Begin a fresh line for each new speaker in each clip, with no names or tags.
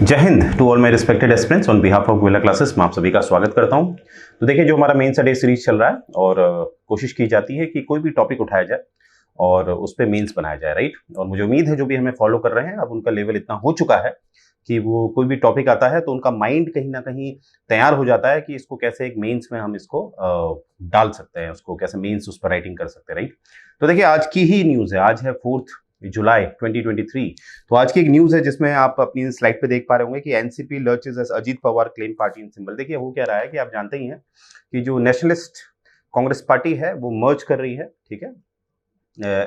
जय हिंद to all my respected aspirants on behalf of Goyla classes में आप सभी का स्वागत करता हूं। तो देखिए, जो हमारा मेन डे सीरीज चल रहा है और कोशिश की जाती है कि कोई भी टॉपिक उठाया जाए और उस पर मेंस बनाया जाए, राइट। और मुझे उम्मीद है जो भी हमें फॉलो कर रहे हैं अब उनका लेवल इतना हो चुका है कि वो कोई भी टॉपिक आता है तो उनका माइंड कहीं ना कहीं तैयार हो जाता है कि इसको कैसे एक मेंस में हम इसको डाल सकते हैं, उसको कैसे मेंस उस पर राइटिंग कर सकते हैं, राइट। तो देखिए, आज की ही न्यूज़ है, आज है 4 जुलाई 2023। तो आज की एक न्यूज है जिसमें आप अपनी स्लाइड पे देख पा रहे होंगे कि NCP lurches as Ajit Pawar claim party in symbol. देखिए, हो क्या रहा है कि आप जानते ही हैं कि जो नेशनलिस्ट कांग्रेस पार्टी है वो मर्ज कर रही है, ठीक है,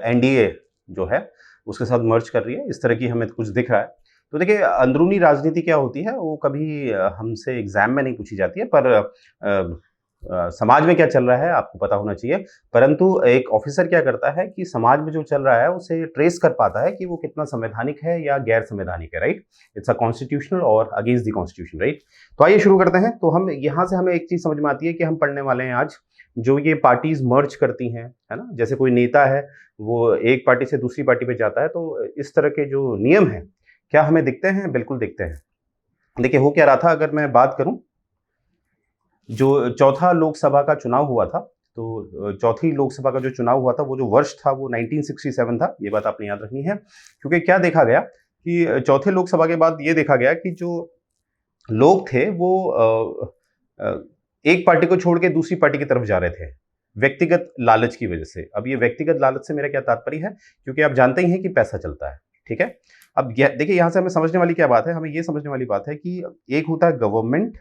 एनडीए जो है उसके साथ मर्ज कर रही है, इस तरह की हमें कुछ दिख रहा है। तो देखिए, अंदरूनी राजनीति क्या होती है वो कभी हमसे एग्जाम में नहीं पूछी जाती है, पर समाज में क्या चल रहा है आपको पता होना चाहिए। परंतु एक ऑफिसर क्या करता है कि समाज में जो चल रहा है उसे ट्रेस कर पाता है कि वो कितना संवैधानिक है या गैर संवैधानिक है, राइट। इट्स अ कॉन्स्टिट्यूशनल और अगेंस्ट द कॉन्स्टिट्यूशन, राइट। तो आइए शुरू करते हैं। तो हम यहाँ से हमें एक चीज समझ में आती है कि हम पढ़ने वाले हैं आज जो ये पार्टीज मर्ज करती हैं, है ना। जैसे कोई नेता है वो एक पार्टी से दूसरी पार्टी पे जाता है, तो इस तरह के जो नियम है क्या हमें दिखते हैं? बिल्कुल दिखते हैं। देखिए, हो क्या रहा था, अगर मैं बात करूं, जो चौथा लोकसभा का चुनाव हुआ था, तो चौथी लोकसभा का जो चुनाव हुआ था वो जो वर्ष था वो 1967 था। ये बात आपने याद रखनी है, क्योंकि क्या देखा गया कि चौथे लोकसभा के बाद ये देखा गया कि जो लोग थे वो एक पार्टी को छोड़ के दूसरी पार्टी की तरफ जा रहे थे व्यक्तिगत लालच की वजह से। अब ये व्यक्तिगत लालच से मेरा क्या तात्पर्य है, क्योंकि आप जानते ही हैं कि पैसा चलता है, ठीक है। अब देखिए, यहां से हमें समझने वाली क्या बात है, हमें ये समझने वाली बात है कि एक होता है गवर्नमेंट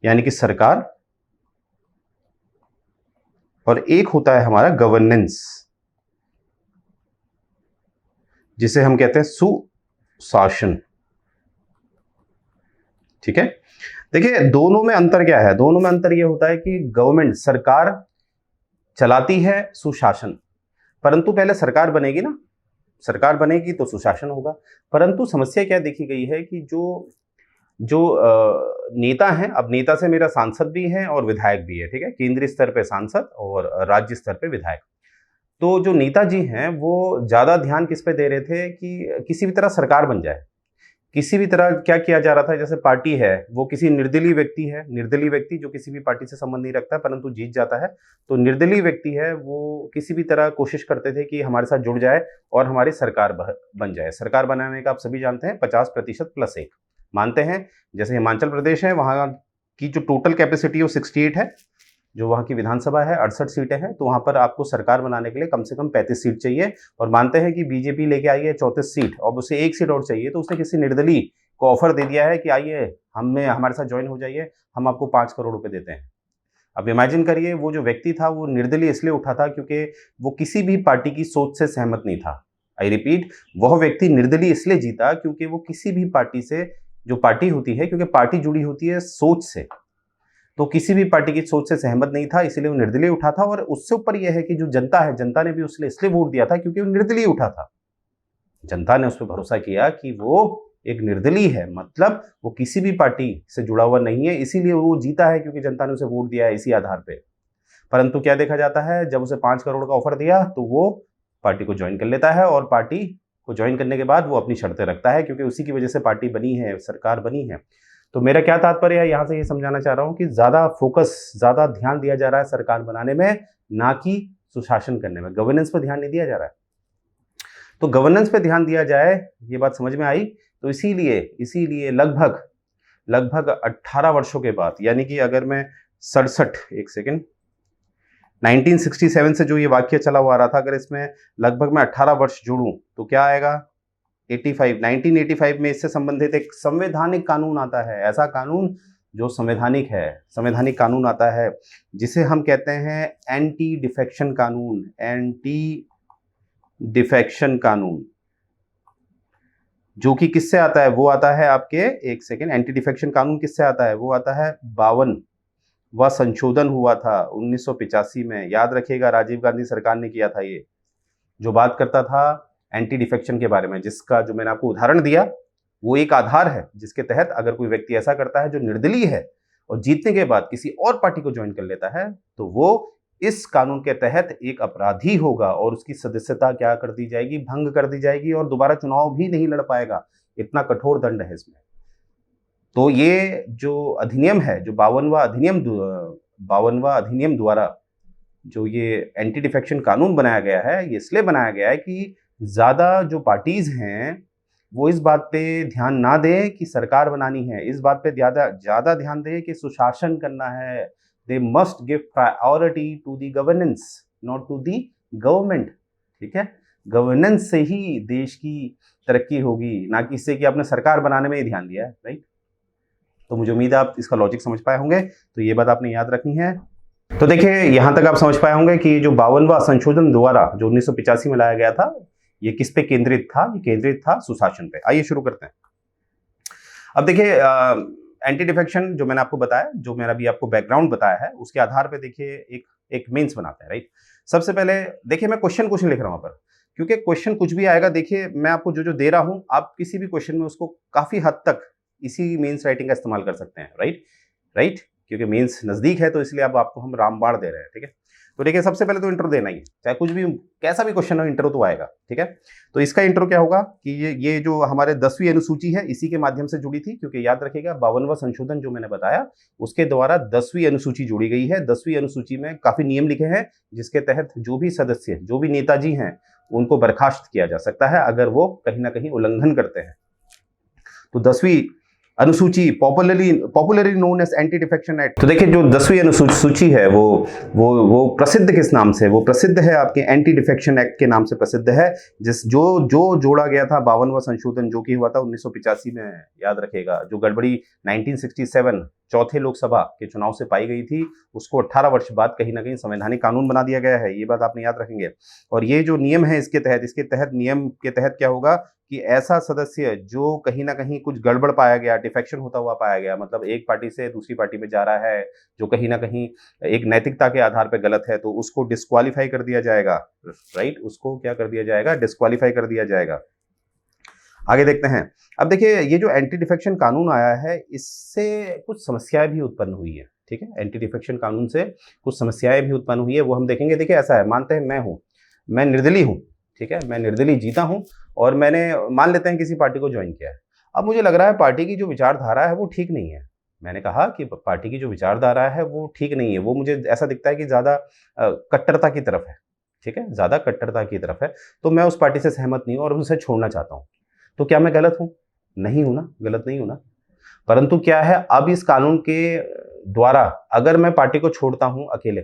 यानी कि सरकार, और एक होता है हमारा गवर्नेंस जिसे हम कहते हैं सुशासन, ठीक है। देखिए, दोनों में अंतर क्या है? दोनों में अंतर यह होता है कि गवर्नमेंट सरकार चलाती है सुशासन, परंतु पहले सरकार बनेगी ना, सरकार बनेगी तो सुशासन होगा। परंतु समस्या क्या देखी गई है कि जो जो नेता हैं, अब नेता से मेरा सांसद भी है और विधायक भी है, ठीक है, केंद्रीय स्तर पे सांसद और राज्य स्तर पे विधायक। तो जो नेताजी हैं वो ज्यादा ध्यान किस पे दे रहे थे कि किसी भी तरह सरकार बन जाए। किसी भी तरह क्या किया जा रहा था, जैसे पार्टी है वो किसी निर्दलीय व्यक्ति है, निर्दलीय व्यक्ति जो किसी भी पार्टी से संबंध नहीं रखता परंतु जीत जाता है, तो निर्दलीय व्यक्ति है वो किसी भी तरह कोशिश करते थे कि हमारे साथ जुड़ जाए और हमारी सरकार बन जाए। सरकार बनाने का आप सभी जानते हैं 50% प्लस 1 मानते हैं। जैसे हिमाचल प्रदेश है, वहां की जो टोटल कैपेसिटी है वो 68 है, जो वहाँ की विधानसभा है 68 सीटें हैं, तो वहाँ पर आपको सरकार बनाने के लिए कम से कम 35 सीट चाहिए। और मानते हैं कि बीजेपी लेके आई है 34 सीट और उसे 1 सीट और चाहिए, तो उसने किसी निर्दलीय को ऑफर दे दिया है कि आइए हमारे साथ ज्वाइन हो जाइए, हम आपको 5 करोड़ रुपए देते हैं। अब इमेजिन करिए, वो जो व्यक्ति था वो निर्दलीय इसलिए उठा था क्योंकि वो किसी भी पार्टी की सोच से सहमत नहीं था। आई रिपीट, वह व्यक्ति निर्दलीय इसलिए जीता क्योंकि वो किसी भी पार्टी से, जो पार्टी होती है, क्योंकि पार्टी जुड़ी होती है सोच से, तो किसी भी पार्टी की सोच से सहमत नहीं था, इसीलिए वो निर्दलीय उठा था। और उससे ऊपर यह है कि जो जनता है, जनता ने भी उसने इसलिए वोट दिया था क्योंकि वो निर्दलीय उठा था। जनता ने उस पर भरोसा किया कि वो एक निर्दलीय है, मतलब वो किसी भी पार्टी से जुड़ा हुआ नहीं है, इसीलिए वो जीता है क्योंकि जनता ने उसे वोट दिया है इसी आधार पर। परंतु क्या देखा जाता है, जब उसे 5 करोड़ का ऑफर दिया तो वो पार्टी को ज्वाइन कर लेता है, और पार्टी को ज्वाइन करने के बाद वो अपनी शर्तें रखता है, क्योंकि उसी की वजह से पार्टी बनी है, सरकार बनी है। तो मेरा क्या तात्पर्य है, यहां से ये समझाना चाह रहा हूं कि ज्यादा फोकस, ज्यादा ध्यान दिया जा रहा है सरकार बनाने में, ना कि सुशासन करने में। गवर्नेंस पर ध्यान नहीं दिया जा रहा है। तो गवर्नेंस पे ध्यान दिया जाए, ये बात समझ में आई। तो इसीलिए लगभग 18 वर्षों के बाद, यानी कि अगर मैं 1967 से जो ये वाक्य चला हुआ रहा था, अगर इसमें लगभग मैं 18 वर्ष जोड़ूं तो क्या आएगा? 1985 में इससे संबंधित एक संवैधानिक कानून आता है, ऐसा कानून जो संवैधानिक है, संवैधानिक कानून आता है जिसे हम कहते हैं एंटी डिफेक्शन कानून। एंटी डिफेक्शन कानून जो कि किससे आता है? वो आता है आपके, एक सेकेंड, एंटी डिफेक्शन कानून किससे आता है? वो आता है 52 वह संशोधन हुआ था 1985 में। याद रखिएगा, राजीव गांधी सरकार ने किया था ये, जो बात करता था एंटी डिफेक्शन के बारे में, जिसका जो मैंने आपको उदाहरण दिया वो एक आधार है जिसके तहत अगर कोई व्यक्ति ऐसा करता है जो निर्दलीय है और जीतने के बाद किसी और पार्टी को ज्वाइन कर लेता है, तो वो इस कानून के तहत एक अपराधी होगा और उसकी सदस्यता क्या कर दी जाएगी, भंग कर दी जाएगी और दोबारा चुनाव भी नहीं लड़ पाएगा। इतना कठोर दंड है इसमें। तो ये जो अधिनियम है, जो 52वां अधिनियम द्वारा जो ये एंटी डिफेक्शन कानून बनाया गया है, ये इसलिए बनाया गया है कि ज़्यादा जो पार्टीज़ हैं, वो इस बात पे ध्यान ना दें कि सरकार बनानी है, इस बात पे ज़्यादा ध्यान दें कि सुशासन करना है। They must give priority to the governance, not to the government. ठीक है, गवर्नेंस से ही देश की तरक्की होगी, ना कि इससे कि आपने सरकार बनाने में ही ध्यान दिया है। राइट, तो मुझे उम्मीद है आप इसका लॉजिक समझ पाए होंगे। तो ये बात आपने याद रखनी है। तो देखिए, यहां तक आप समझ पाए होंगे कि जो 52वां संशोधन द्वारा जो 1985 में लाया गया था, ये किस पे केंद्रित था? ये केंद्रित था सुशासन पे। आइए शुरू करते हैं। अब देखिए, एंटी डिफेक्शन जो मैंने आपको बताया, जो मैंने अभी आपको बैकग्राउंड बताया है, उसके आधार पे देखिए एक मेंस बनाते हैं। राइट, सबसे पहले देखिए, मैं क्वेश्चन लिख रहा हूं पर, क्योंकि क्वेश्चन कुछ भी आएगा। देखिए, मैं आपको जो दे रहा हूं, आप किसी भी क्वेश्चन में उसको काफी हद तक इसी मेंस राइटिंग का इस्तेमाल कर सकते हैं। राइट, क्योंकि मेंस नजदीक है, तो इसलिए अब आपको हम रामबाण दे रहे हैं। ठीक है, तो देखिए, सबसे पहले तो इंट्रो देना ही है, चाहे कुछ भी कैसा भी क्वेश्चन हो, इंट्रो तो आएगा। ठीक है, तो इसका इंट्रो क्या होगा कि ये जो हमारे 10वीं अनुसूची है, इसी के माध्यम से जुड़ी थी, क्योंकि याद रखिएगा 52वां संशोधन जो मैंने बताया, उसके द्वारा 10वीं अनुसूची जोड़ी गई है। 10वीं अनुसूची में काफी नियम लिखे हैं, जिसके तहत जो भी सदस्य, जो भी नेताजी हैं, उनको बर्खास्त किया जा सकता है अगर वो कहीं ना कहीं उल्लंघन करते हैं। तो 10वीं अनुसूची popularly known as anti defection act. तो देखिए, जो 10वीं अनुसूची है वो प्रसिद्ध किस नाम से? वो प्रसिद्ध है आपके एंटी डिफेक्शन एक्ट के नाम से प्रसिद्ध है, जो जोड़ा गया था 52वां संशोधन, जो कि हुआ था 1985 में। याद रखेगा, जो गड़बड़ी 1967 चौथे लोकसभा के चुनाव से पाई गई थी, उसको 18 वर्ष बाद कहीं ना कहीं संवैधानिक कानून बना दिया गया है। ये बात आपने याद रखेंगे। और ये जो नियम है, इसके तहत नियम के तहत क्या होगा कि ऐसा सदस्य जो कहीं ना कहीं कुछ गड़बड़ पाया गया, डिफेक्शन होता हुआ पाया गया, मतलब एक पार्टी से दूसरी पार्टी में जा रहा है, जो कहीं ना कहीं एक नैतिकता के आधार पर गलत है, तो उसको डिस्क्वालीफाई कर दिया जाएगा। राइट, उसको क्या कर दिया जाएगा? डिस्क्वालीफाई कर दिया जाएगा। आगे देखते हैं। अब देखिए, ये जो एंटी डिफेक्शन कानून आया है, इससे कुछ समस्याएं भी उत्पन्न हुई है। ठीक है, एंटी डिफेक्शन कानून से कुछ समस्याएं भी उत्पन्न हुई है, वो हम देखेंगे। देखिए, ऐसा है, मानते हैं मैं निर्दलीय हूं। ठीक है, मैं निर्दलीय जीता हूं और मैंने, मान लेते हैं, किसी पार्टी को ज्वाइन किया है। अब मुझे लग रहा है पार्टी की जो विचारधारा है वो ठीक नहीं है। मैंने कहा कि पार्टी की जो विचारधारा है वो ठीक नहीं है, वो मुझे ऐसा दिखता है कि ज्यादा कट्टरता की तरफ है। ठीक है, ज्यादा कट्टरता की तरफ है, तो मैं उस पार्टी से सहमत नहीं हूं और उनसे छोड़ना चाहता हूं। तो क्या मैं गलत हूं? नहीं हूं ना, गलत नहीं हूं ना। परंतु क्या है, अब इस कानून के द्वारा अगर मैं पार्टी को छोड़ता हूं अकेले,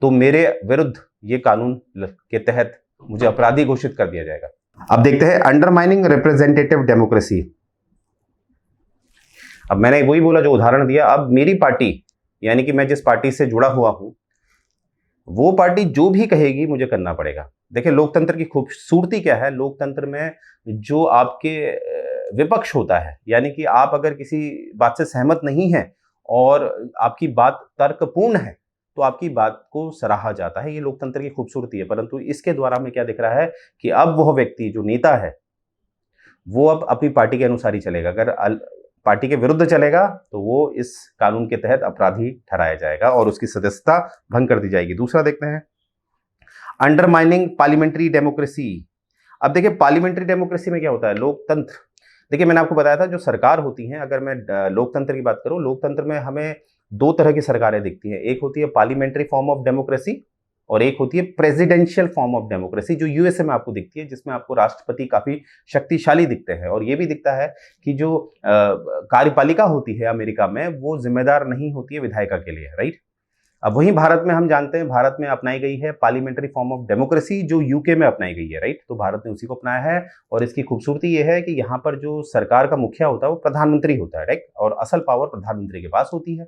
तो मेरे विरुद्ध ये कानून के तहत मुझे अपराधी घोषित कर दिया जाएगा। अब देखते हैं, अंडरमाइनिंग रिप्रेजेंटेटिव डेमोक्रेसी। अब मैंने वही बोला, जो उदाहरण दिया। अब मेरी पार्टी, यानी कि मैं जिस पार्टी से जुड़ा हुआ हूं, वो पार्टी जो भी कहेगी मुझे करना पड़ेगा। देखिए, लोकतंत्र की खूबसूरती क्या है? लोकतंत्र में जो आपके विपक्ष होता है, यानी कि आप अगर किसी बात से सहमत नहीं है और आपकी बात तर्कपूर्ण है, तो आपकी बात को सराहा जाता है। ये लोकतंत्र की खूबसूरती है। परंतु इसके द्वारा हमें क्या दिख रहा है कि अब वह व्यक्ति जो नेता है, वो अब अपनी पार्टी के अनुसार ही चलेगा। अगर पार्टी के विरुद्ध चलेगा तो वो इस कानून के तहत अपराधी ठहराया जाएगा और उसकी सदस्यता भंग कर दी जाएगी। दूसरा देखते हैं, अंडरमाइनिंग पार्लियामेंट्री डेमोक्रेसी। अब देखिए, पार्लियामेंट्री डेमोक्रेसी में क्या होता है? लोकतंत्र। देखिए, मैंने आपको बताया था, जो सरकार होती है, अगर मैं लोकतंत्र की बात करूं, लोकतंत्र में हमें दो तरह की सरकारें दिखती हैं। एक होती है पार्लियामेंट्री फॉर्म ऑफ डेमोक्रेसी और एक होती है प्रेसिडेंशियल फॉर्म ऑफ डेमोक्रेसी, जो यूएसए में आपको दिखती है, जिसमें आपको राष्ट्रपति काफी शक्तिशाली दिखते हैं। और ये भी दिखता है कि जो कार्यपालिका होती है अमेरिका में, वो जिम्मेदार नहीं होती है विधायिका के लिए। राइट, अब वहीं भारत में हम जानते हैं, भारत में अपनाई गई है पार्लियामेंट्री फॉर्म ऑफ डेमोक्रेसी, जो यूके में अपनाई गई है। राइट, तो भारत ने उसी को अपनाया है। और इसकी खूबसूरती यह है कि यहाँ पर जो सरकार का मुखिया होता है वो प्रधानमंत्री होता है। राइट, और असल पावर प्रधानमंत्री के पास होती है।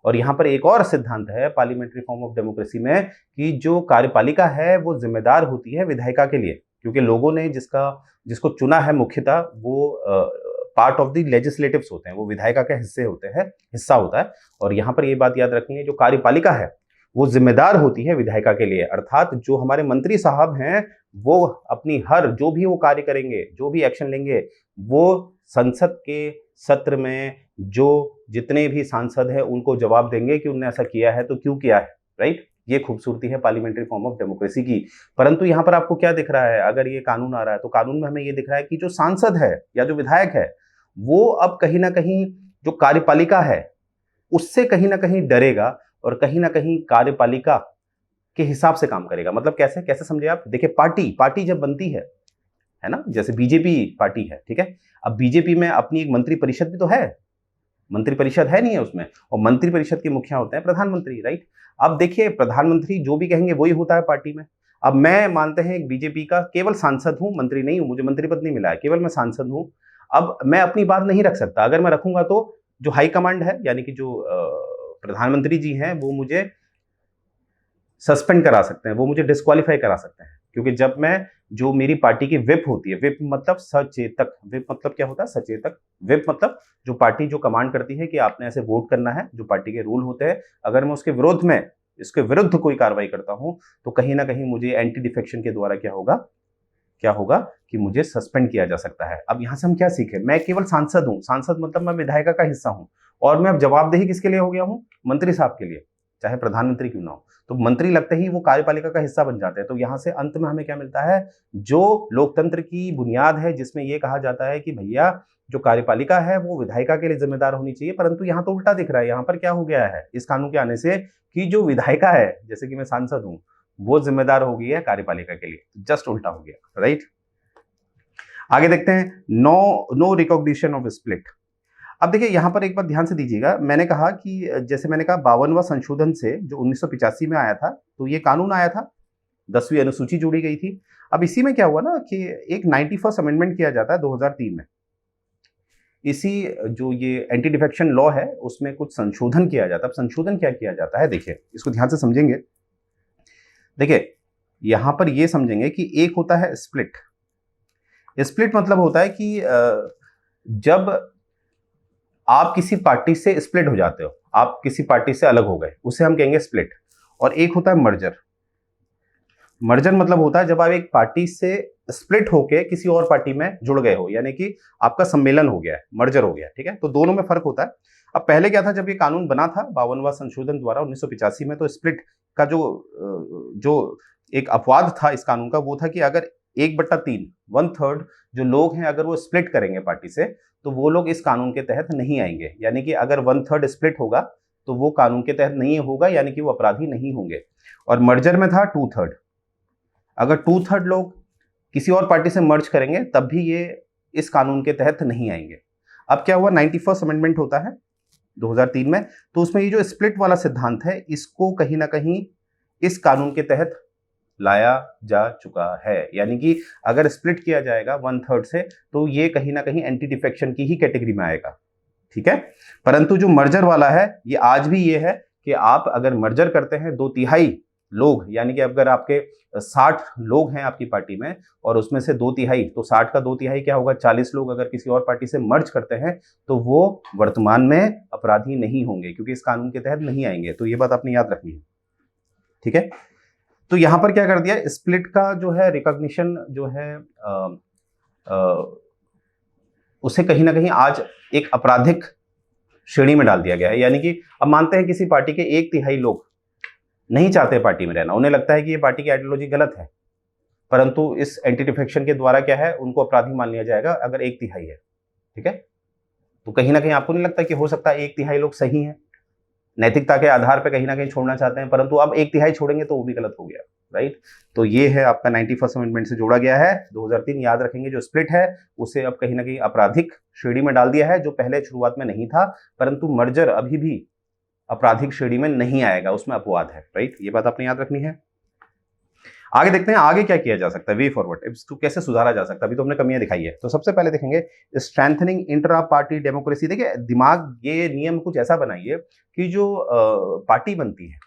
और यहाँ पर एक और सिद्धांत है पार्लियामेंट्री फॉर्म ऑफ डेमोक्रेसी में, कि जो कार्यपालिका है वो जिम्मेदार होती है विधायिका के लिए, क्योंकि लोगों ने जिसको चुना है मुख्यतः, वो पार्ट ऑफ द लेजिस्लेटिव्स होते हैं, वो विधायिका के हिस्सा होता है। और यहाँ पर ये बात याद रखनी है, जो कार्यपालिका है वो जिम्मेदार होती है विधायिका के लिए। अर्थात जो हमारे मंत्री साहब हैं, वो अपनी जो भी वो कार्य करेंगे, जो भी एक्शन लेंगे, वो संसद के सत्र में जो जितने भी सांसद हैं उनको जवाब देंगे कि उनने ऐसा किया है तो क्यों किया है। राइट, ये खूबसूरती है पार्लियामेंट्री फॉर्म ऑफ डेमोक्रेसी की। परंतु यहाँ पर आपको क्या दिख रहा है, अगर ये कानून आ रहा है तो कानून में हमें ये दिख रहा है कि जो सांसद है या जो विधायक है वो अब कहीं ना कहीं जो कार्यपालिका है उससे कहीं ना कहीं डरेगा और कहीं ना कहीं कार्यपालिका के हिसाब से काम करेगा। मतलब कैसे कैसे समझे आप? देखिए, पार्टी पार्टी जब बनती है ना, जैसे बीजेपी पार्टी है, ठीक है। अब बीजेपी में अपनी एक मंत्री परिषद भी तो है, मंत्री परिषद है नहीं है उसमें, और मंत्री परिषद के मुखिया होते हैं प्रधानमंत्री, राइट। अब देखिए, प्रधानमंत्री जो भी कहेंगे वही होता है पार्टी में। अब मैं मानते हैं बीजेपी का केवल सांसद हूं, मंत्री नहीं हूं, मुझे मंत्री पद नहीं मिला है, केवल मैं सांसद हूं। अब मैं अपनी बात नहीं रख सकता, अगर मैं रखूंगा तो जो हाईकमांड है यानी कि जो प्रधानमंत्री जी हैं वो मुझे सस्पेंड करा सकते हैं, वो मुझे डिस्क्वालीफाई करा सकते हैं। क्योंकि जब मैं, जो मेरी पार्टी की विप होती है, विप मतलब सचेतक, विप मतलब क्या होता है? सचेतक। विप मतलब जो पार्टी जो कमांड करती है कि आपने ऐसे वोट करना है, जो पार्टी के रूल होते हैं, अगर मैं उसके विरोध में, इसके विरुद्ध कोई कार्रवाई करता हूं तो कहीं ना कहीं मुझे एंटी डिफेक्शन के द्वारा क्या होगा कि मुझे सस्पेंड किया जा सकता है। अब यहां से हम क्या सीखे? मैं केवल सांसद हूं, सांसद मतलब मैं विधायिका का हिस्सा हूं, और मैं अब जवाबदेही किसके लिए हो गया हूं? मंत्री साहब के लिए, चाहे प्रधानमंत्री क्यों ना हो। तो मंत्री लगते ही वो कार्यपालिका का हिस्सा बन जाते हैं। तो यहां से अंत में हमें क्या मिलता है? जो लोकतंत्र की बुनियाद है, जिसमें यह कहा जाता है कि भैया जो कार्यपालिका है वो विधायिका के लिए जिम्मेदार होनी चाहिए, परंतु यहां तो उल्टा दिख रहा है। यहां पर क्या हो गया है इस कानून के आने से कि जो विधायिका है, जैसे कि मैं सांसद हूं, वो जिम्मेदार हो गई है कार्यपालिका के लिए। जस्ट उल्टा हो गया, राइट। आगे देखते हैं, नो रिकॉग्निशन ऑफ स्प्लिट। अब देखिए, यहां पर एक बात ध्यान से दीजिएगा, मैंने कहा कि जैसे मैंने कहा 52वां संशोधन से जो 1985 में आया था, तो ये कानून आया था, 10वीं अनुसूची जोड़ी गई थी। अब इसी में क्या हुआ ना कि एक 91st अमेंडमेंट किया जाता है 2003 में। इसी जो ये एंटी डिफेक्शन लॉ है उसमें कुछ संशोधन किया जाता है। अब संशोधन क्या किया जाता है, देखिए इसको ध्यान से समझेंगे। देखिए, यहां पर ये समझेंगे कि एक होता है स्प्लिट। स्प्लिट मतलब होता है कि जब आप किसी पार्टी से स्प्लिट हो जाते हो, आप किसी पार्टी से अलग हो गए, उसे हम कहेंगे स्प्लिट। और एक होता है मर्जर। मर्जर मतलब होता है जब आप एक पार्टी से स्प्लिट होके किसी और पार्टी में जुड़ गए हो, यानी कि आपका सम्मेलन हो गया है, मर्जर हो गया, ठीक है। तो दोनों में फर्क होता है। अब पहले क्या था, जब ये कानून बना था 52वां संशोधन द्वारा 1985 में, तो स्प्लिट का जो एक अपवाद था इस कानून का, वो था कि अगर 1/3, 1/3 जो लोग हैं अगर वो स्प्लिट करेंगे पार्टी से, तो वो लोग इस कानून के तहत नहीं आएंगे। यानी कि अगर 1/3 स्प्लिट होगा तो वो कानून के तहत नहीं होगा, यानी कि वो अपराधी नहीं होंगे। और मर्जर में था 2/3, अगर 2/3 लोग किसी और पार्टी से मर्ज करेंगे तब भी ये इस कानून के तहत नहीं आएंगे। अब क्या हुआ, 91st अमेंडमेंट होता है 2003 में, तो उसमें ये जो स्प्लिट वाला सिद्धांत है इसको कहीं ना कहीं इस कानून के तहत लाया जा चुका है। यानी कि अगर स्प्लिट किया जाएगा 1/3 से, तो ये कहीं ना कहीं एंटी डिफेक्शन की ही कैटेगरी में आएगा, ठीक है। परंतु जो मर्जर वाला है, ये आज भी ये है कि आप अगर मर्जर करते हैं 2/3 लोग, यानी कि अगर आपके 60 लोग हैं आपकी पार्टी में और उसमें से 2/3, तो 60 का 2/3 क्या होगा, 40 लोग अगर किसी और पार्टी से मर्ज करते हैं तो वो वर्तमान में अपराधी नहीं होंगे, क्योंकि इस कानून के तहत नहीं आएंगे। तो ये बात आपने याद रखनी है, ठीक है। तो यहां पर क्या कर दिया, स्प्लिट का जो है रिकॉग्निशन जो है उसे कहीं ना कहीं आज एक आपराधिक श्रेणी में डाल दिया गया है। यानी कि अब मानते हैं किसी पार्टी के 1/3 लोग नहीं चाहते पार्टी में रहना, उन्हें लगता है कि ये पार्टी की आइडियोलॉजी गलत है, परंतु इस एंटी डिफेक्शन के द्वारा क्या है, उनको अपराधी मान लिया जाएगा अगर 1/3 है, ठीक है। तो कहीं ना कहीं आपको नहीं लगता कि हो सकता है 1/3 लोग सही हैं, नैतिकता के आधार पर कहीं ना कहीं छोड़ना चाहते हैं, परंतु अब 1/3 छोड़ेंगे तो वो भी गलत हो गया, राइट। तो ये है आपका 91st अमेंडमेंट से जोड़ा गया है 2003। याद रखेंगे, जो स्प्लिट है उसे अब कहीं ना कहीं आपराधिक श्रेणी में डाल दिया है, जो पहले शुरुआत में नहीं था। परंतु मर्जर अभी भी आपराधिक श्रेणी में नहीं आएगा, उसमें अपवाद है, राइट। ये बात आपने याद रखनी है। आगे देखते हैं आगे क्या किया जा सकता है, वे फॉरवर्ड, इसको कैसे सुधारा जा सकता है। अभी तो हमने कमियां दिखाई है, तो सबसे पहले देखेंगे स्ट्रेंथनिंग इंट्रा पार्टी डेमोक्रेसी। देखिए, दिमाग ये नियम कुछ ऐसा बनाइए कि जो पार्टी बनती है,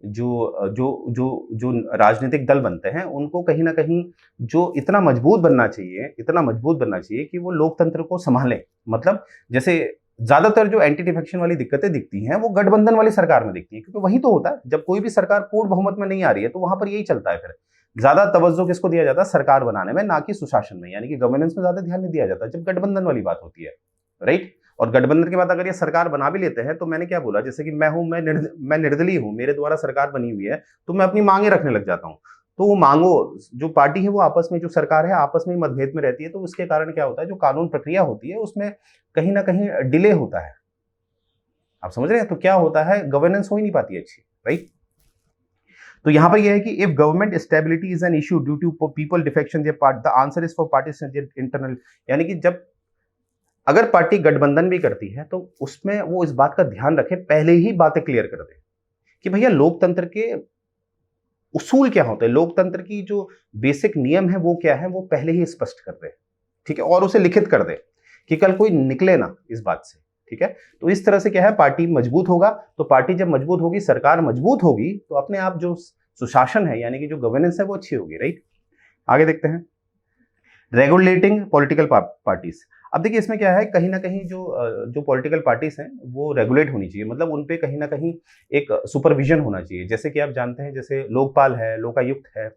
जो जो जो जो राजनीतिक दल बनते हैं, उनको कहीं ना कहीं जो इतना मजबूत बनना चाहिए कि वो लोकतंत्र को संभालें। मतलब जैसे ज्यादातर जो एंटी डिफेक्शन वाली दिक्कतें दिखती हैं वो गठबंधन वाली सरकार में दिखती है, क्योंकि वही तो होता है, जब कोई भी सरकार पूर्ण बहुमत में नहीं आ रही है तो वहां पर यही चलता है। फिर ज्यादा तवज्जो किसको दिया जाता है, सरकार बनाने में, ना कि सुशासन में, यानी कि गवर्नेंस में ज्यादा ध्यान नहीं दिया जाता जब गठबंधन वाली बात होती है, राइट। और गठबंधन के बाद अगर ये सरकार बना भी लेते हैं तो मैंने क्या बोला, जैसे कि मैं निर्दलीय हूं, मेरे द्वारा सरकार बनी हुई है, तो मैं अपनी मांगे रखने लग जाता हूं। तो वो मांगो, जो पार्टी है वो आपस में, जो सरकार है आपस में मतभेद में रहती है, तो उसके कारण क्या होता है, जो कानून प्रक्रिया होती है उसमें कहीं ना कहीं डिले होता है। आप समझ रहे हैं? तो क्या होता है, गवर्नेंस हो ही नहीं पाती अच्छी, राइट। तो यहां पर यह है कि if government stability is an issue due to people defection their part, the answer is for parties internal. यानी कि जब अगर पार्टी गठबंधन भी करती है तो उसमें वो इस बात का ध्यान रखे, पहले ही बातें क्लियर कर दे कि भैया लोकतंत्र के उसूल क्या होते हैं, लोकतंत्र की जो बेसिक नियम है वो क्या है, वो पहले ही स्पष्ट कर दे, ठीक है, और उसे लिखित कर दे कि कल कोई निकले ना इस बात से, ठीक है। तो इस तरह से क्या है, पार्टी मजबूत होगा। तो पार्टी जब मजबूत होगी, सरकार मजबूत होगी, तो अपने आप जो सुशासन है यानी कि जो गवर्नेंस है वो अच्छी होगी, राइट। आगे देखते हैं, रेगुलेटिंग पॉलिटिकल पार्टीज। अब देखिए इसमें क्या है, कहीं ना कहीं जो पॉलिटिकल पार्टीज हैं वो रेगुलेट होनी चाहिए, मतलब उन पे कहीं ना कहीं एक सुपरविजन होना चाहिए। जैसे कि आप जानते हैं, जैसे लोकपाल है, लोकायुक्त है,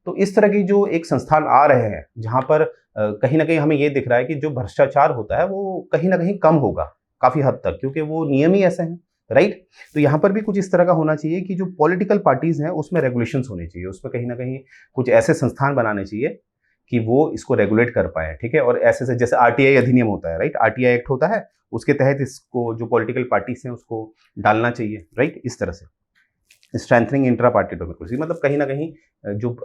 तो इस तरह की जो एक संस्थान आ रहे हैं जहां पर कहीं ना कहीं हमें ये दिख रहा है कि जो भ्रष्टाचार होता है वो कहीं ना कहीं कम होगा काफी हद तक, क्योंकि वो नियम ही ऐसे हैं, राइट। तो यहाँ पर भी कुछ इस तरह का होना चाहिए कि जो पॉलिटिकल पार्टीज हैं उसमें रेगुलेशंस होने चाहिए, उसमें कहीं ना कहीं कुछ ऐसे संस्थान बनाने चाहिए कि वो इसको रेगुलेट कर पाए, ठीक है। और ऐसे से जैसे आरटीआई अधिनियम होता है, राइट, आरटीआई एक्ट होता है, उसके तहत इसको जो पॉलिटिकल पार्टीज हैं उसको डालना चाहिए, राइट। इस तरह से स्ट्रेंथनिंग इंट्रा पार्टी डेमोक्रेसी, मतलब कहीं ना कहीं जो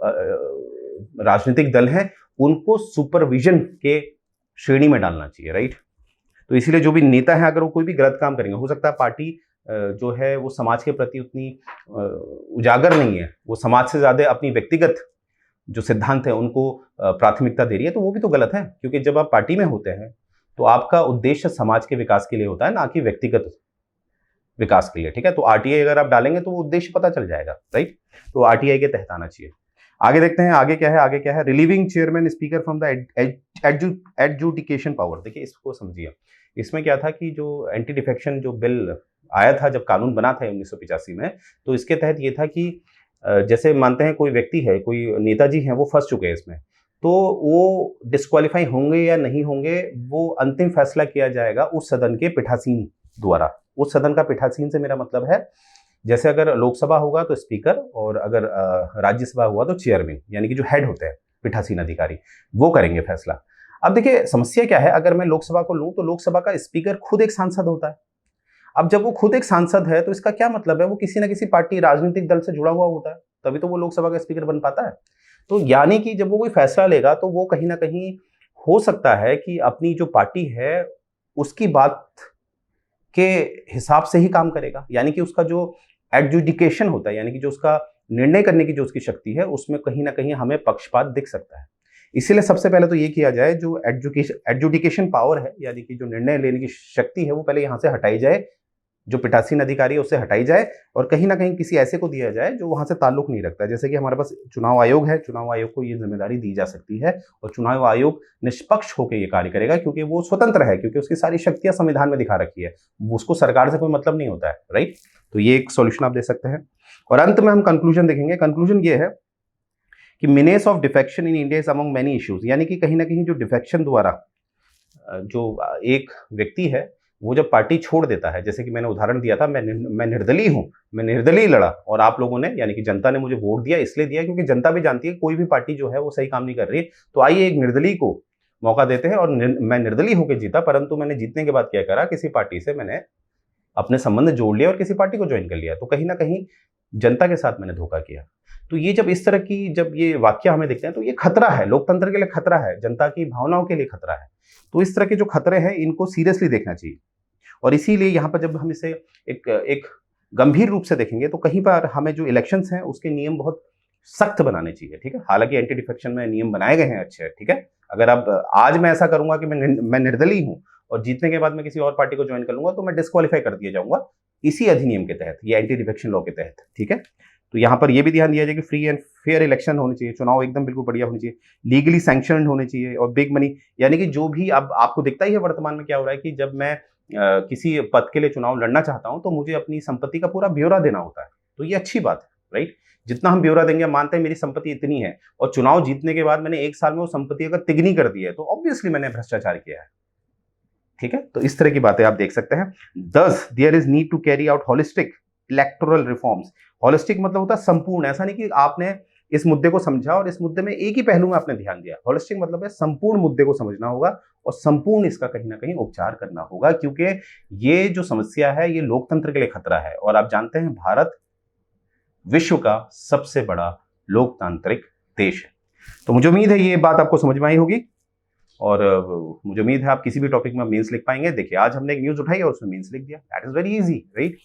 राजनीतिक दल हैं उनको सुपरविजन के श्रेणी में डालना चाहिए, राइट। तो इसीलिए जो भी नेता है अगर वो कोई भी गलत काम करेंगे, हो सकता है पार्टी जो है वो समाज के प्रति उतनी उजागर नहीं है, वो समाज से ज्यादा अपनी व्यक्तिगत जो सिद्धांत है उनको प्राथमिकता दे रही है, तो वो भी तो गलत है, क्योंकि जब आप पार्टी में होते हैं तो आपका उद्देश्य समाज के विकास के लिए होता है, ना कि व्यक्तिगत विकास के लिए, ठीक है। तो आरटीआई अगर आप डालेंगे तो वो उद्देश्य पता चल जाएगा, राइट। तो आरटीआई के तहत आना चाहिए। आगे देखते हैं, आगे क्या है, आगे क्या है, relieving chairman speaker from the adjudication power. देखिए इसको समझिए, इसमें क्या था कि जो एंटी डिफेक्शन जो बिल आया था, जब कानून बना था 1985 में, तो इसके तहत ये था कि जैसे मानते हैं कोई व्यक्ति है, कोई नेताजी हैं, वो फंस चुके हैं इसमें, तो वो डिस्क्वालीफाई होंगे या नहीं होंगे वो अंतिम फैसला किया जाएगा उस सदन के पीठासीन द्वारा। उस सदन का पीठासीन से मेरा मतलब है, जैसे अगर लोकसभा होगा तो स्पीकर, और अगर राज्यसभा हुआ तो चेयरमैन, यानी कि जो हेड होते हैं पीठासीन अधिकारी, वो करेंगे फैसला। अब देखिए समस्या क्या है, अगर मैं लोकसभा को लूं तो लोकसभा का स्पीकर खुद एक सांसद होता है। अब जब वो खुद एक सांसद है तो इसका क्या मतलब है, वो किसी ना किसी पार्टी राजनीतिक दल से जुड़ा हुआ होता है, तभी तो वो लोकसभा का स्पीकर बन पाता है। तो यानी कि जब वो कोई फैसला लेगा तो वो कहीं ना कहीं हो सकता है कि अपनी जो पार्टी है उसकी बात के हिसाब से ही काम करेगा, यानी कि उसका जो एडजुडिकेशन होता है, यानी कि जो उसका निर्णय करने की जो उसकी शक्ति है, उसमें कहीं ना कहीं हमें पक्षपात दिख सकता है। इसीलिए सबसे पहले तो ये किया जाए, जो एडजुडिकेशन पावर है, यानी कि जो निर्णय लेने की शक्ति है, वो पहले यहां से हटाई जाए, जो पीठासीन अधिकारी है उससे हटाई जाए, और कहीं ना कहीं किसी ऐसे को दिया जाए जो वहां से ताल्लुक नहीं रखता है। जैसे कि हमारे पास चुनाव आयोग है, चुनाव आयोग को ये जिम्मेदारी दी जा सकती है, और चुनाव आयोग निष्पक्ष होकर ये कार्य करेगा, क्योंकि वो स्वतंत्र है, क्योंकि उसकी सारी शक्तियां संविधान में दिखा रखी है, उसको सरकार से कोई मतलब नहीं होता है, राइट। तो ये एक सॉल्यूशन आप दे सकते हैं। और अंत में हम कंक्लूजन देखेंगे। कंक्लूजन ये है कि menace of defection in India is among many issues, यानी कि कहीं ना कहीं जो डिफेक्शन द्वारा जो एक व्यक्ति है वो जब पार्टी छोड़ देता है, जैसे कि मैंने उदाहरण दिया था, मैं निर्दलीय हूं, मैं निर्दलीय लड़ा, और आप लोगों ने यानी कि जनता ने मुझे वोट दिया, इसलिए दिया क्योंकि जनता भी जानती है कोई भी पार्टी जो है वो सही काम नहीं कर रही है, तो आइए एक निर्दलीय को मौका देते हैं। और मैं निर्दलीय होकर जीता, परंतु मैंने जीतने के बाद क्या करा, किसी पार्टी से मैंने अपने संबंध जोड़ लिया और किसी पार्टी को ज्वाइन कर लिया, तो कहीं ना कहीं जनता के साथ मैंने धोखा किया। तो ये जब इस तरह की जब ये वाक्य हमें दिखते हैं तो ये खतरा है, लोकतंत्र के लिए खतरा है, जनता की भावनाओं के लिए खतरा है। तो इस तरह के जो खतरे हैं इनको सीरियसली देखना चाहिए, और इसीलिए यहाँ पर जब हम इसे एक गंभीर रूप से देखेंगे तो कहीं पर हमें जो इलेक्शंस हैं उसके नियम बहुत सख्त बनाने चाहिए, ठीक है। हालांकि एंटी डिफेक्शन में नियम बनाए गए हैं अच्छे, ठीक है। अगर अब आज मैं ऐसा करूंगा कि मैं निर्दलीय हूं और जीतने के बाद मैं किसी और पार्टी को ज्वाइन कर लूंगा तो मैं डिस्क्वालीफाई कर दिया जाऊंगा इसी अधिनियम के तहत, ये एंटी डिफेक्शन लॉ के तहत, ठीक है। तो यहाँ पर यह भी ध्यान दिया जाए कि फ्री एंड फेयर इलेक्शन होने चाहिए, चुनाव एकदम बिल्कुल बढ़िया होने चाहिए, लीगली सैंक्शनड होने चाहिए, और बिग मनी, यानी कि जो भी अब आपको दिखता ही है वर्तमान में क्या हो रहा है कि जब मैं किसी पद के लिए चुनाव लड़ना चाहता हूं तो मुझे अपनी संपत्ति का पूरा ब्यौरा देना होता है, तो ये अच्छी बात है, राइट। जितना हम ब्यौरा देंगे, मानते हैं मेरी संपत्ति इतनी है, और चुनाव जीतने के बाद मैंने 1 साल में वो संपत्ति अगर तिगनी कर दी है तो ऑब्वियसली मैंने भ्रष्टाचार किया है, ठीक है, तो इस तरह की बातें आप देख सकते हैं। Thus there is need to carry out holistic electoral reforms. Holistic मतलब होता है संपूर्ण, ऐसा नहीं कि आपने इस मुद्दे को समझा और इस मुद्दे में एक ही पहलू में आपने ध्यान दिया। होलिस्टिक मतलब है संपूर्ण मुद्दे को समझना होगा और संपूर्ण इसका कहीं ना कहीं उपचार करना होगा, क्योंकि ये जो समस्या है ये लोकतंत्र के लिए खतरा है। और आप जानते हैं भारत विश्व का सबसे बड़ा लोकतांत्रिक देश है। तो मुझे उम्मीद है ये बात आपको समझ में आई होगी और मुझे उम्मीद है आप किसी भी टॉपिक में मीन्स लिख पाएंगे। देखिए आज हमने एक न्यूज उठाई और उसमें मीन्स लिख दिया, that is very easy, right.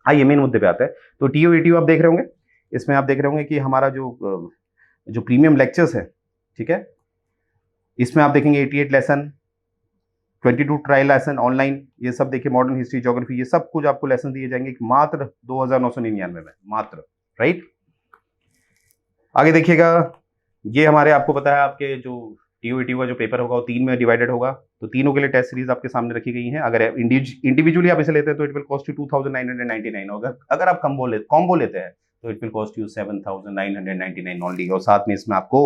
आइए मेन मुद्दे पे आते हैं। तो टीओ ईटीओ आप देख रहे होंगे, इसमें आप देख रहे होंगे कि हमारा जो प्रीमियम लेक्चर्स है, ठीक है, इसमें आप देखेंगे 88 लेसन, 22 ट्रायल लेसन ऑनलाइन, ये सब देखिए, मॉडर्न हिस्ट्री, ज्योग्राफी, ये सब कुछ आपको लेसन दिए जाएंगे मात्र 2999 में, मात्र, राइट। आगे देखिएगा, ये हमारे आपको पता है आपके जो टीओ का जो पेपर होगा वो 3 में डिवाइडेड होगा, तो तीनों के लिए टेस्ट सीरीज आपके सामने रखी गई है। अगर इंडिविजुअली आप इसे लेते हैं तो इट विल कॉस्ट यू 2999, अगर आप कॉम्बो लेते हैं तो it will cost you 7999 only. और साथ में इसमें आपको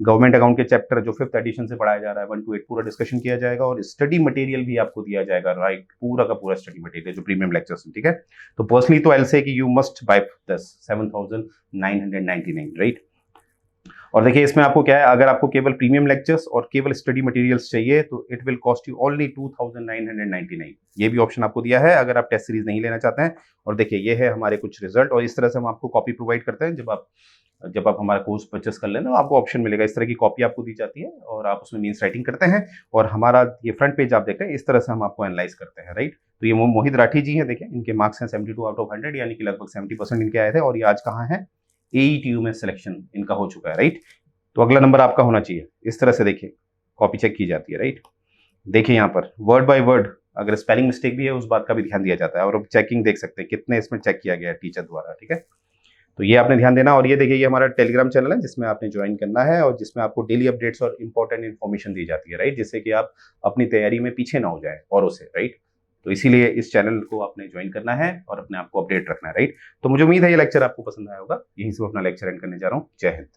गवर्नमेंट अकाउंट के चैप्टर जो 5th एडिशन से पढ़ाया जा रहा है 1 to 8 पूरा डिस्कशन किया जाएगा और स्टडी मटेरियल भी आपको दिया जाएगा, राइट, पूरा का पूरा स्टडी मटेरियल जो प्रीमियम लेक्चर्स, ठीक है। तो पर्सनली तो आई विल से कि you must by this 7999, right. और देखिए इसमें आपको क्या है, अगर आपको केवल प्रीमियम लेक्चर्स और केवल स्टडी मटेरियल्स चाहिए तो it will cost you only 2999। ये भी ऑप्शन आपको दिया है अगर आप टेस्ट सीरीज नहीं लेना चाहते हैं। और देखिए ये है हमारे कुछ रिजल्ट और इस तरह से हम आपको कॉपी प्रोवाइड करते हैं। जब आप हमारा कोर्स परचेस कर लें तो आपको ऑप्शन मिलेगा, इस तरह की कॉपी आपको दी जाती है और आप उसमें मीन्स राइटिंग करते हैं और हमारा ये फ्रंट पेज आप देख रहे हैं, इस तरह से हम आपको एनालाइज करते हैं, राइट। तो ये मोहित राठी जी हैं, देखिए इनके मार्क्स हैं 72 आउट ऑफ 100, यानी कि लगभग 70% इनके आए थे और ये आज कहाँ है, AETU में सिलेक्शन इनका हो चुका है, राइट। तो अगला नंबर आपका होना चाहिए, इस तरह से देखिए कॉपी चेक की जाती है, राइट। देखिए यहाँ पर वर्ड बाय वर्ड अगर स्पेलिंग मिस्टेक भी है उस बात का भी ध्यान दिया जाता है और चेकिंग देख सकते हैं कितने इसमें चेक किया गया है टीचर द्वारा, ठीक है। तो ये आपने ध्यान देना। और ये देखिए ये हमारा टेलीग्राम चैनल है जिसमें आपने ज्वाइन करना है और जिसमें आपको डेली अपडेट्स और इंपॉर्टेंट इन्फॉर्मेशन दी जाती है, राइट, जिससे कि आप अपनी तैयारी में पीछे ना हो जाए औरों से, राइट। तो इसीलिए इस चैनल को आपने ज्वाइन करना है और अपने आप को अपडेट रखना है, राइट। तो मुझे उम्मीद है ये लेक्चर आपको पसंद आया होगा। यहीं से अपना लेक्चर एंड करने जा रहा हूँ। जय हिंद।